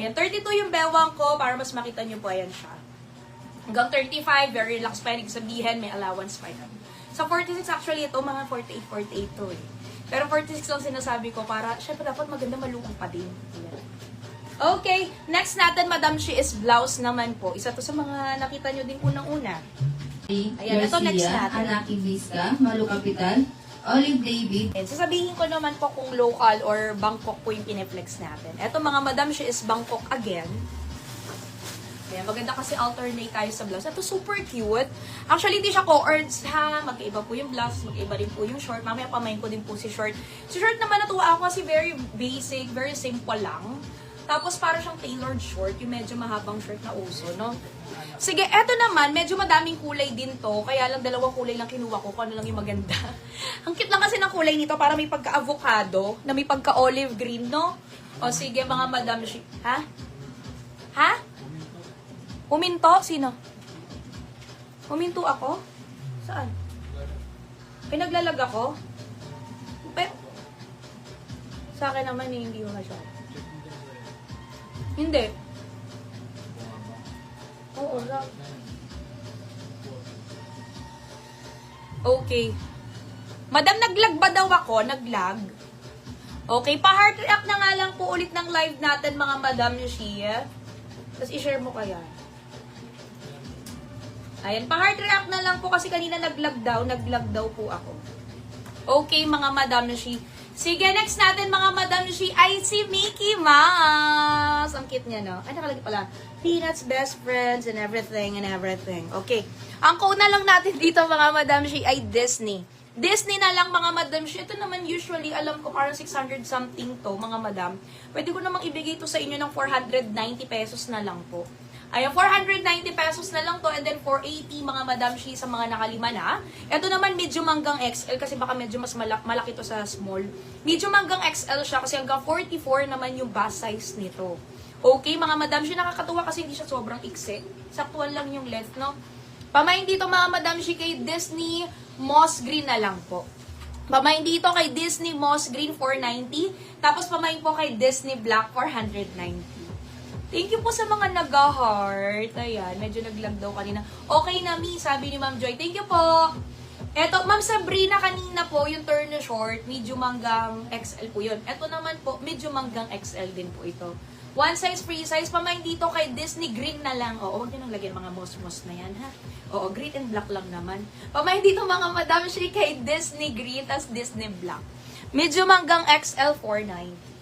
Ayan, 32 yung bewang ko para mas makita nyo po. Ayan siya. Hanggang 35, very relaxed pa yan. Sabihin, may allowance pa yan. Sa 46 actually ito, mga 48 to eh. Pero 46 lang sinasabi ko para, syempre dapat maganda maluwang pa din. Ayan. Okay, next natin, Madam She is blouse naman po. Isa to sa mga nakita nyo din unang-una. Ayan, ito next natin. Anaki Vizca, Malu Capital, Olive David. And sasabihin ko naman po kung local or Bangkok po yung pineflex natin. Ito mga Madam She is Bangkok again. Ayan, maganda kasi alternate tayo sa blouse. Ito super cute. Actually, hindi siya co-ords ha. Magkaiba po yung blouse, magkaiba rin po yung short. Mamaya pamain ko din po si short. Si short naman natuwa ako kasi very basic, very simple lang. Tapos para siyang tailored short, yung medyo mahabang short na uso, no? Sige, eto naman, medyo madaming kulay din to. Kaya lang dalawang kulay lang kinuha ko, kung ano lang yung maganda. Ang cute lang kasi ng kulay nito, para may pagka-avocado, na may pagka-olive green, no? O sige, mga Madam She. Ha? Ha? Huminto? Sino? Huminto ako? Saan? Pinaglalag ako? Sa akin naman, hindi ko masyado. Hindi. Oo, lang. Okay. Madam, naglag ba daw ako? Naglag? Okay, pa-heart react na nga lang po ulit ng live natin, mga Madam Shia. Tapos i-share mo kaya. Ayan, pa-heart react na lang po kasi kanina naglag daw po ako. Okay, mga Madam Shia. Sige, next natin mga Madam She ay si Mickey Mouse. Ang cute niya, no? Ay, nakalagay pala. Peanuts, best friends, and everything, and everything. Okay. Ang code na lang natin dito mga Madam She ay Disney. Disney na lang mga Madam She. Ito naman usually, alam ko parang 600 something to mga Madam. Pwede ko namang ibigay to sa inyo ng 490 pesos na lang po. Ayan, 490 pesos na lang to and then 480 mga Madam She sa mga nakalima na. Ito naman medium hanggang XL kasi baka medyo mas malaki to sa small. Medium hanggang XL siya kasi hanggang 44 naman yung bust size nito. Okay, mga Madam She, nakakatuwa kasi hindi siya sobrang iksi. Saktuan lang yung length, no? Pamain dito mga Madam She kay Disney Moss Green na lang po. Pamain dito kay Disney Moss Green 490. Tapos pamain po kay Disney Black 490. Thank you po sa mga nag-heart. Ayan, medyo naglag daw kanina. Okay na, Mi, sabi ni Ma'am Joy. Thank you po. Eto, Ma'am Sabrina, kanina po, yung turn na short, medium hanggang XL po yun. Eto naman po, medium hanggang XL din po ito. One size, free size. Pamain dito kay Disney Green na lang. Oo, huwag nyo nang lagyan mga moss-moss na yan, ha? Oo, green and black lang naman. Pamain dito mga Madam She kay Disney Green, tas Disney Black. Medium hanggang XL 490.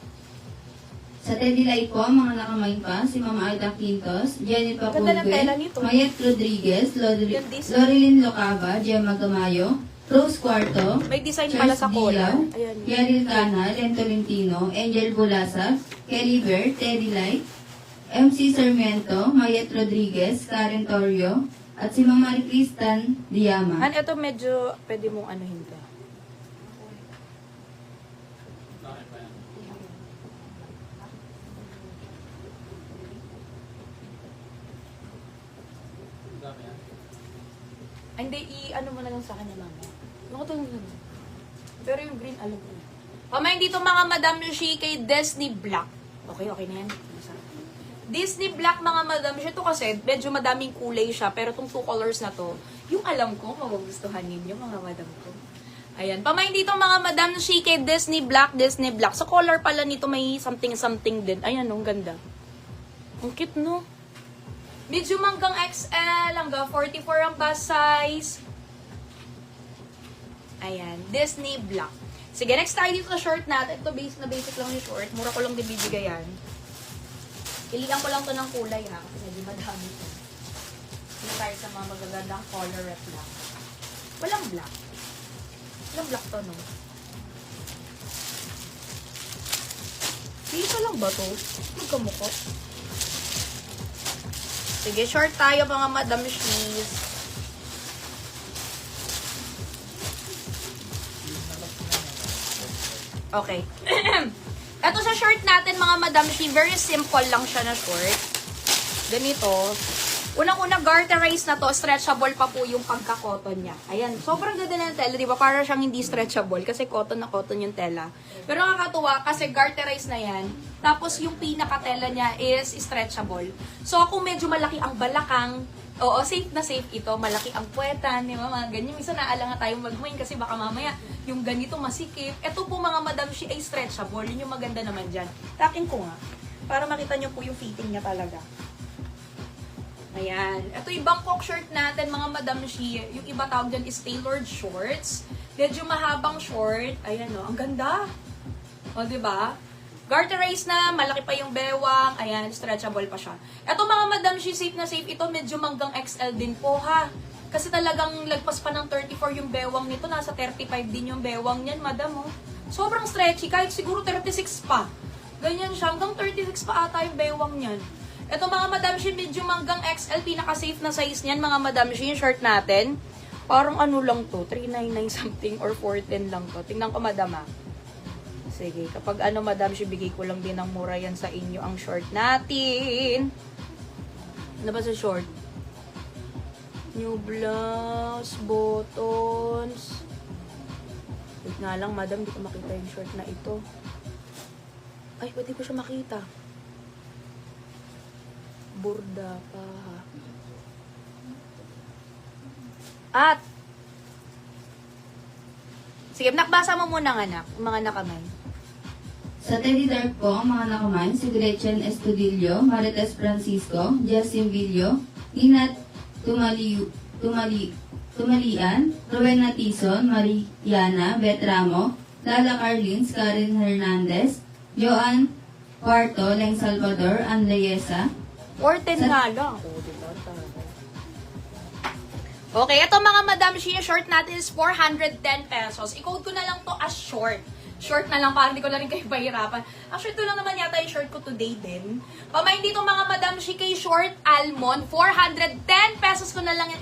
Sa Teddy Light po, mga nakamay pa, si Mama Aida Quintos, Jennifer Ganda ng tela Pulve, nito. Mayet Rodriguez, Yung design. Lorilyn Locava, Gemma Gamayo, Rose Cuarto, May design pala sa collar. Ayan. Yaril Cana, Len Tolentino, Angel Bulasag, Kelly Bear, Teddy Light, MC Sarmiento, Mayet Rodriguez, Karen Torrio, at si Mama Cristan Diama. Ito medyo pwede mong anuhin ka. Ay, hindi, i-ano mo na lang sa kanya, mama. Ano ko pero yung green, alam ko na. Pamain dito mga Madam She kay Disney Black. Okay, okay na yan. Disney Black mga Madam She. Ito kasi, medyo madaming kulay siya. Pero itong two colors na to, yung alam ko, magugustuhan ninyo mga Madam ko. Ayan. Pamain dito mga Madam She kay Disney Black, Disney Black. Sa color pala nito may something din. Ayan, ang ganda. Ang cute, no? Medium hanggang XL, hanggang 44 ang bust size. Ayan, Disney Black. Sige, next tayo dito sa short natin. Ito basic na basic lang yung short. Mura ko lang din bibigayan. Pilihan ko lang to ng kulay ha, kasi medyo madami ito. Hindi tayo sa mga magagandang colorette lang. Walang black. Walang black to, no? Dito lang ba to? Magkamukha. Sige, short tayo mga Madam She's. Okay. Ito sa short natin mga Madam She, very simple lang siya na short. Ganito. Unang-una, garterized na to, stretchable pa po yung pagka-cotton niya. Ayan, sobrang ganda ng tela, di ba? Para siyang hindi stretchable kasi cotton na cotton yung tela. Pero nakakatuwa kasi garterized na yan, tapos yung pinaka-tela niya is stretchable. So, kung medyo malaki ang balakang, oo, safe na safe ito, malaki ang puwetan, di ba? Mga ganyan. Minsan naalangan tayong mag-wing kasi baka mamaya yung ganito masikip. Ito po mga madam, ay stretchable. Yun yung maganda naman dyan. Takin ko nga, para makita nyo po yung fitting niya talaga. Ayan. Ito yung Bangkok shirt natin, mga Madam Shi. Yung iba tawag dyan is tailored shorts. Medyo mahabang short. Ayan o, ang ganda. O, diba? Garterized na, malaki pa yung bewang. Ayan, stretchable pa siya. Ito mga Madam Shi, safe na safe ito. Medyo manggang XL din po ha. Kasi talagang lagpas pa ng 34 yung bewang nito. Nasa 35 din yung bewang niyan, Madam o. Sobrang stretchy, kahit siguro 36 pa. Ganyan siya, hanggang 36 pa ata yung bewang niyan. Ito mga Madam Shi, medyo manggang XL, pinaka-safe na size niyan mga Madam Shi, yung shirt natin. Parang ano lang to, 399 something or 410 lang to. Tingnan ko Madam ha. Sige, kapag ano Madam Shi, bigay ko lang din ng mura yan sa inyo ang short natin. Ano ba sa short? New blouse, buttons. Wait nga lang Madam, di ko makita yung short na ito. Ay, pwede ko siya makita. Burda pa. At sige, nakbasa mo muna anak, mga nakamay. Sa Teddy Dark po, ang mga nakaman, si Gretchen Estudillo, Marites Francisco, Justin Villo, Inat Tumalian, Rowena Tison, Mariana Betramo, Lala Carlins, Karen Hernandez, Joan Cuarto, Leng Salvador, Andreyesa, 410 nga lang. Okay, ito mga Madam Shi, yung short natin is 410 pesos. I-code ko na lang to as short. Short na lang, para hindi ko na rin kayo pahirapan. Actually, ito lang naman yata yung short ko today din. Pamain dito mga Madam Shi kay short almond, 410 pesos ko na lang yung